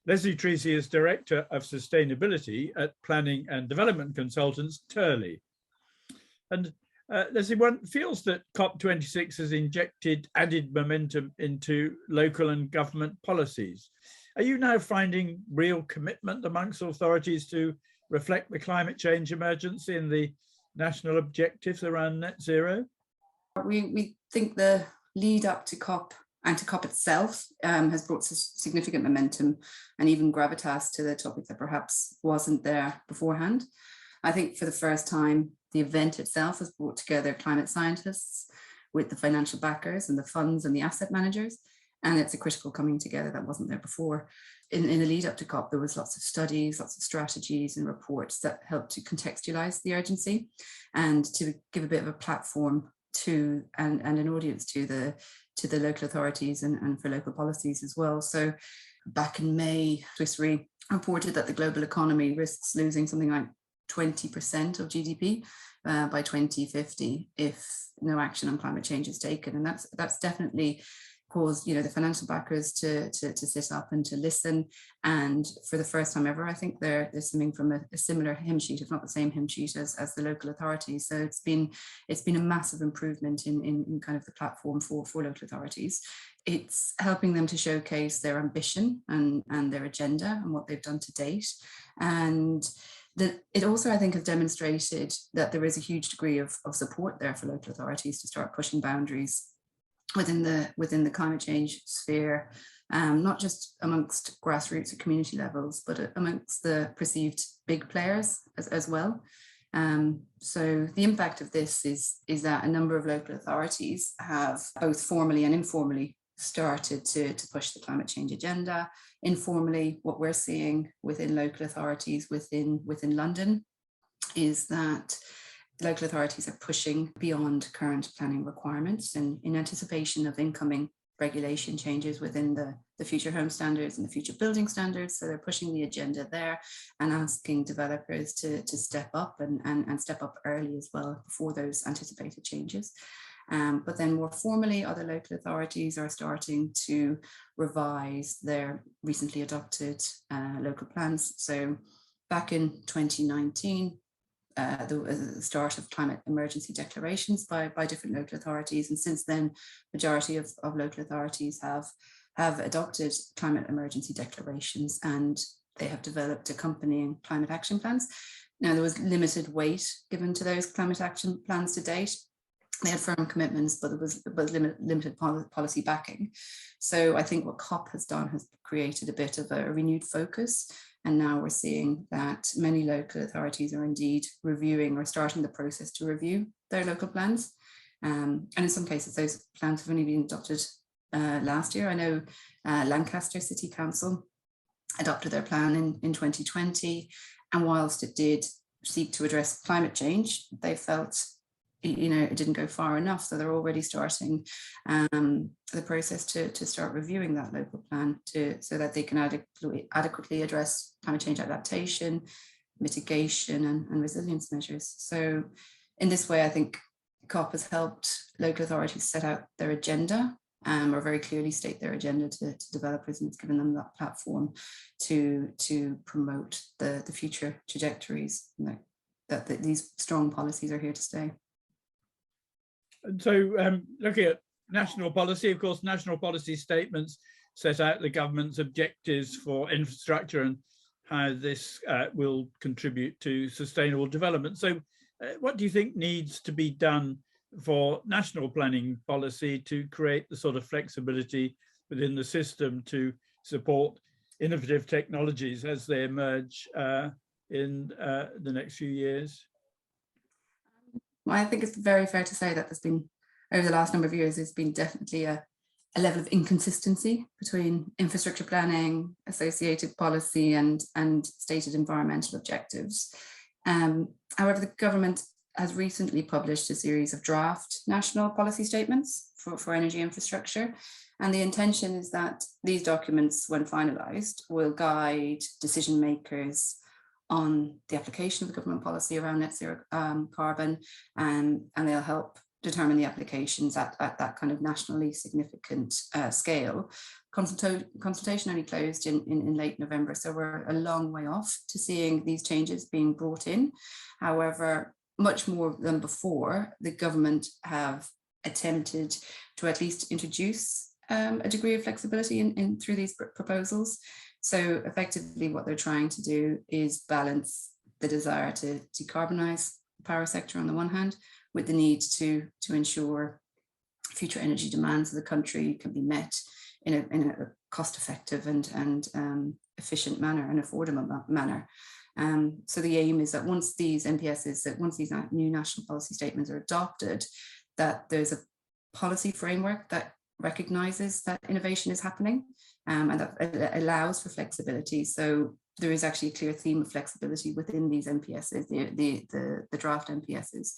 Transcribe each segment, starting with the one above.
Lesley Treacy is Director of Sustainability at Planning and Development Consultants, Turley. And Lesley, one feels that COP26 has injected added momentum into local and government policies. Are you now finding real commitment amongst authorities to reflect the climate change emergency and the national objectives around net zero? We think the lead up to COP and to COP itself has brought significant momentum and even gravitas to the topic that perhaps wasn't there beforehand. I think for the first time, the event itself has brought together climate scientists with the financial backers and the funds and the asset managers. And it's a critical coming together that wasn't there before. In the lead up to COP, there was lots of studies, lots of strategies and reports that helped to contextualize the urgency and to give a bit of a platform to and an audience to the local authorities and for local policies as well. So back in May, Swiss Re reported that the global economy risks losing something like 20% of GDP by 2050 if no action on climate change is taken. And that's definitely caused, the financial backers to sit up and to listen. And for the first time ever, I think they're singing from a similar hymn sheet, if not the same hymn sheet as the local authorities. So it's been a massive improvement in kind of the platform for local authorities. It's helping them to showcase their ambition and their agenda and what they've done to date. And it also, I think, has demonstrated that there is a huge degree of support there for local authorities to start pushing boundaries within the climate change sphere, not just amongst grassroots or community levels, but amongst the perceived big players as well. So the impact of this is that a number of local authorities have both formally and informally started to push the climate change agenda. Informally, what we're seeing within local authorities within London is that local authorities are pushing beyond current planning requirements and in anticipation of incoming regulation changes within the future home standards and the future building standards. So they're pushing the agenda there and asking developers to step up and step up early as well before those anticipated changes. But then more formally, other local authorities are starting to revise their recently adopted local plans. So back in 2019, the start of climate emergency declarations by different local authorities. And since then, majority of local authorities have adopted climate emergency declarations and they have developed accompanying climate action plans. Now, there was limited weight given to those climate action plans to date. They had firm commitments, but there was limited policy backing. So I think what COP has done has created a bit of a renewed focus. And now we're seeing that many local authorities are indeed reviewing or starting the process to review their local plans. And in some cases, those plans have only been adopted last year. I know Lancaster City Council adopted their plan in 2020. And whilst it did seek to address climate change, they felt it didn't go far enough. So they're already starting the process to start reviewing that local plan so that they can adequately address climate change adaptation, mitigation and resilience measures. So in this way, I think COP has helped local authorities set out their agenda or very clearly state their agenda to developers, and it's given them that platform to promote the future trajectories that these strong policies are here to stay. And so looking at national policy, of course, national policy statements set out the government's objectives for infrastructure and how this will contribute to sustainable development. So what do you think needs to be done for national planning policy to create the sort of flexibility within the system to support innovative technologies as they emerge in the next few years? Well, I think it's very fair to say that there's been, over the last number of years, there's been definitely a level of inconsistency between infrastructure planning, associated policy and stated environmental objectives. However, the government has recently published a series of draft national policy statements for energy infrastructure. And the intention is that these documents, when finalised, will guide decision makers on the application of the government policy around net zero carbon, and they'll help determine the applications at that kind of nationally significant scale. Consultation only closed in late November, so we're a long way off to seeing these changes being brought in. However, much more than before, the government have attempted to at least introduce a degree of flexibility in through these proposals. So effectively what they're trying to do is balance the desire to decarbonise the power sector on the one hand with the need to ensure future energy demands of the country can be met in a cost-effective and efficient manner and affordable manner. So the aim is that once these NPSs, that once these new national policy statements are adopted, that there's a policy framework that recognises that innovation is happening and that allows for flexibility. So there is actually a clear theme of flexibility within these NPSs, the draft NPSs.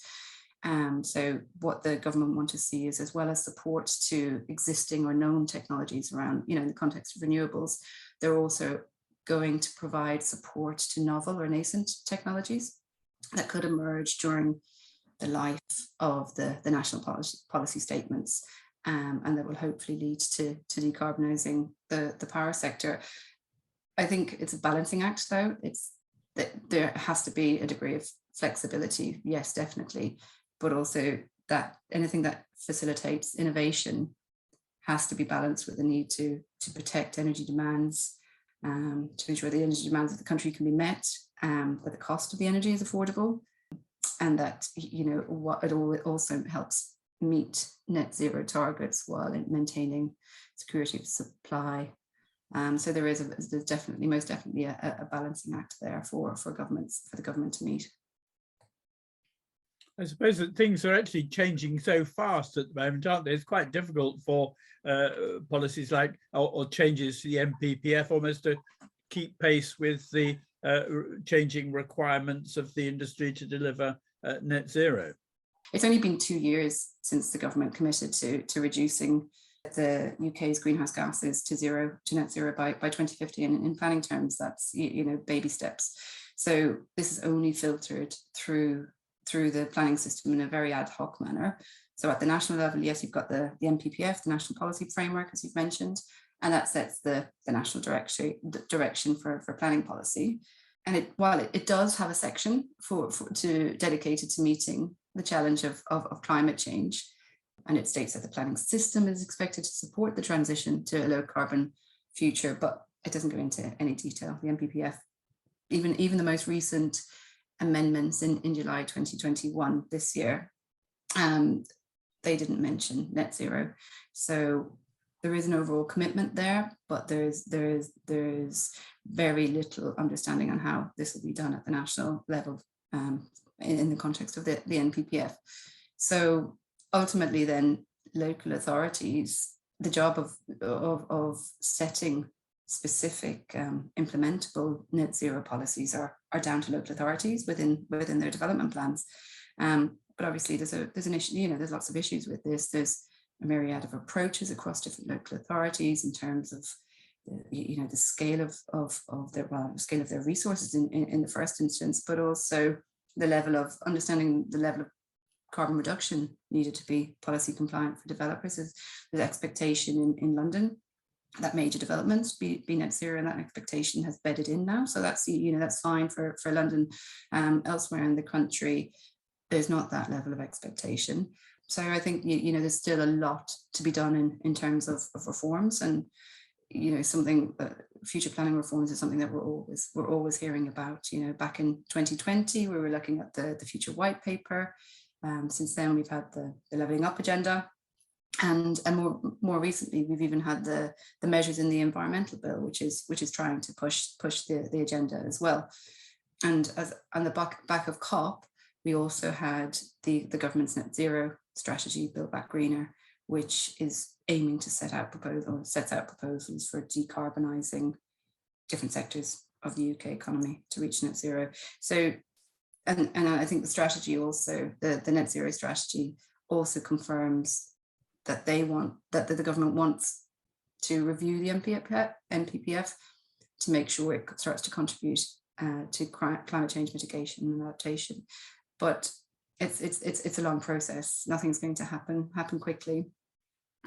So what the government want to see is, as well as support to existing or known technologies around, in the context of renewables, they're also going to provide support to novel or nascent technologies that could emerge during the life of the national policy statements, and that will hopefully lead to decarbonising the power sector. I think it's a balancing act, though. It's that there has to be a degree of flexibility, yes, definitely, but also that anything that facilitates innovation has to be balanced with the need to protect energy demands, to ensure the energy demands of the country can be met, but the cost of the energy is affordable, and that what it also helps meet net zero targets while maintaining security of supply. So there's definitely, most definitely, a balancing act there for the government to meet. I suppose that things are actually changing so fast at the moment, aren't they? It's quite difficult for policies like, or changes to the NPPF almost to keep pace with the changing requirements of the industry to deliver net zero. It's only been 2 years since the government committed to reducing the UK's greenhouse gases to net zero by 2050, and in planning terms, that's baby steps. So this is only filtered through the planning system in a very ad hoc manner. So at the national level, yes, you've got the NPPF, the National Policy Framework, as you've mentioned, and that sets the national direction for planning policy. And while it does have a section dedicated to meeting the challenge of climate change, and it states that the planning system is expected to support the transition to a low carbon future, but it doesn't go into any detail. The NPPF, even the most recent amendments in July 2021 this year, they didn't mention net zero. So there is an overall commitment there, but there's very little understanding on how this will be done at the national level in the context of the NPPF. So ultimately then local authorities, the job of setting specific implementable net zero policies are down to local authorities within their development plans. But obviously there's an issue, there's lots of issues with this. There's a myriad of approaches across different local authorities in terms of the scale of their resources in the first instance, but also the level of understanding the level of carbon reduction needed to be policy compliant for developers. There's expectation in London that major developments be net zero, and that expectation has bedded in now. So that's that's fine for London. Elsewhere in the country, there's not that level of expectation. So I think there's still a lot to be done in terms of reforms, and something future planning reforms is something that we're always hearing about. Back in 2020 we were looking at the future white paper. Since then we've had the levelling up agenda, and more recently we've even had the measures in the environmental bill, which is trying to push the agenda as well. And as on the back of COP, we also had the government's net zero strategy, Build Back Greener, which is aiming to sets out proposals for decarbonising different sectors of the UK economy to reach net zero. So, and I think the strategy also, the net zero strategy also confirms that the government wants to review the NPPF to make sure it starts to contribute to climate change mitigation and adaptation. But it's a long process. Nothing's going to happen quickly.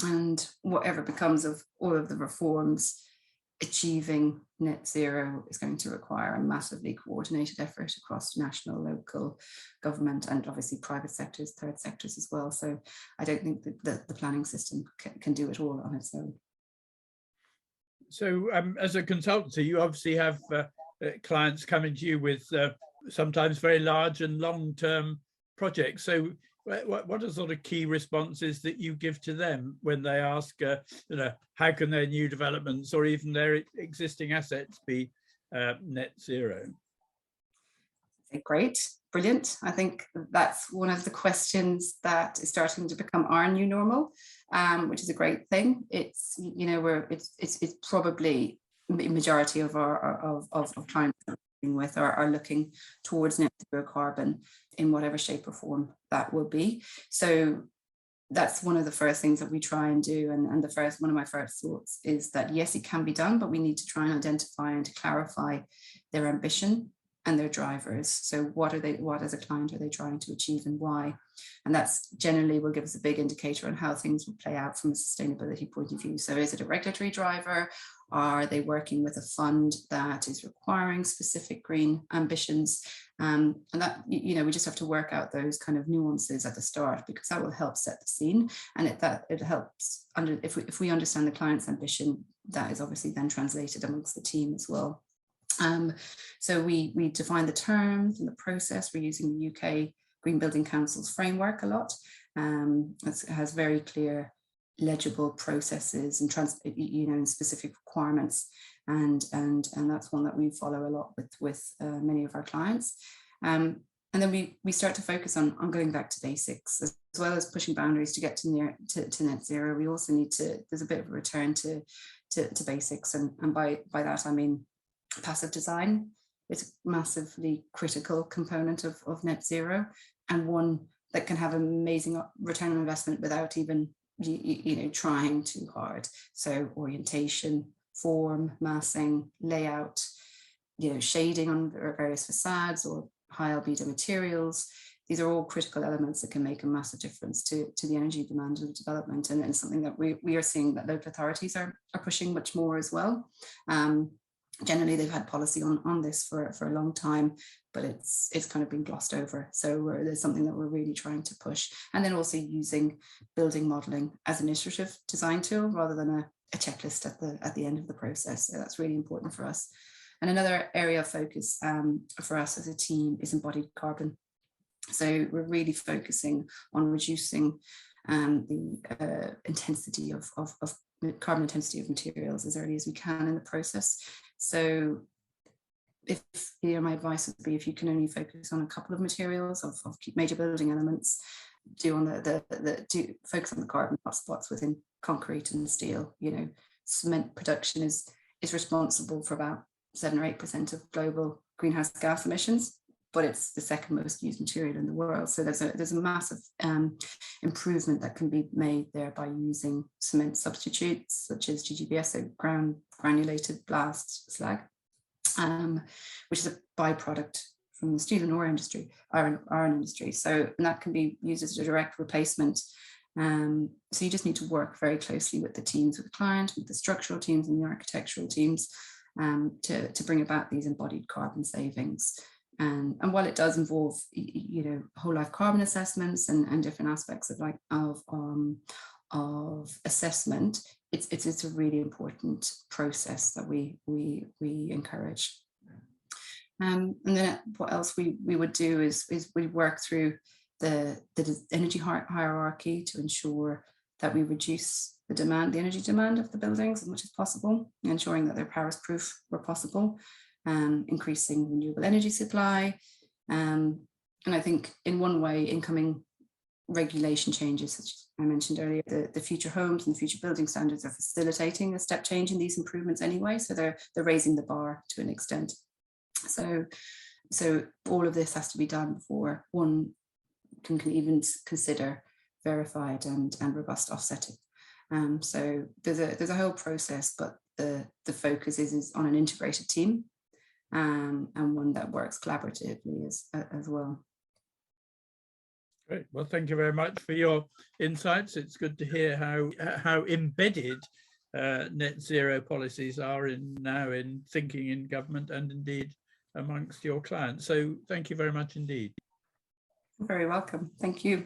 And whatever becomes of all of the reforms, achieving net zero is going to require a massively coordinated effort across national, local government, and obviously private sectors, third sectors as well. So I don't think that the planning system can do it all on its own. So as a consultancy, you obviously have clients coming to you with sometimes very large and long-term projects. So what are sort of key responses that you give to them when they ask, how can their new developments or even their existing assets be net zero? Great, brilliant. I think that's one of the questions that is starting to become our new normal, which is a great thing. It's, it's probably the majority of our clients with are looking towards net zero carbon in whatever shape or form that will be. So that's one of the first things that we try and do. And one of my first thoughts is that yes, it can be done, but we need to try and identify and to clarify their ambition and their drivers. So what as a client are they trying to achieve and why? And that's generally will give us a big indicator on how things will play out from a sustainability point of view. So is it a regulatory driver? Are they working with a fund that is requiring specific green ambitions? And that, we just have to work out those kind of nuances at the start, because that will help set the scene. And it helps if we understand the client's ambition, that is obviously then translated amongst the team as well. So we define the terms and the process. We're using the UK Green Building Council's framework a lot. It has very clear, legible processes and and specific requirements, and that's one that we follow a lot with many of our clients. And then we start to focus on going back to basics, as well as pushing boundaries to get to net zero. We also need to, there's a bit of a return to basics, and by that I mean passive design is a massively critical component of net zero, and one that can have amazing return on investment without even trying too hard. So orientation, form, massing, layout, shading on various facades or high albedo materials. These are all critical elements that can make a massive difference to the energy demand of development, and something that we are seeing that local authorities are pushing much more as well. Generally, they've had policy on this for a long time, but it's kind of been glossed over. So there's something that we're really trying to push. And then also using building modeling as an iterative design tool rather than a checklist at the end of the process. So that's really important for us. And another area of focus for us as a team is embodied carbon. So we're really focusing on reducing the intensity of carbon intensity of materials as early as we can in the process. So if my advice would be, if you can only focus on a couple of materials of major building elements, do focus on the carbon hotspots within concrete and steel. Cement production is responsible for about 7 or 8% of global greenhouse gas emissions, but it's the second most used material in the world. So there's a massive improvement that can be made there by using cement substitutes such as GGBS, so granulated blast slag, which is a byproduct from the steel and iron industry. So, and that can be used as a direct replacement. So you just need to work very closely with the teams, with the client, with the structural teams and the architectural teams to bring about these embodied carbon savings. And while it does involve, whole life carbon assessments and different aspects of assessment, it's a really important process that we encourage. And then what else we would do is we work through the energy hierarchy to ensure that we reduce the energy demand of the buildings as much as possible, ensuring that they're Paris proof where possible. Increasing renewable energy supply. And I think in one way, incoming regulation changes, such as I mentioned earlier, the future homes and the future building standards are facilitating a step change in these improvements anyway. So they're raising the bar to an extent. So all of this has to be done before one can even consider verified and robust offsetting. So there's a whole process, but the focus is on an integrated team. And one that works collaboratively as well. Great. Well, thank you very much for your insights. It's good to hear how embedded net zero policies are now in thinking in government and indeed amongst your clients. So thank you very much indeed. You're very welcome. Thank you.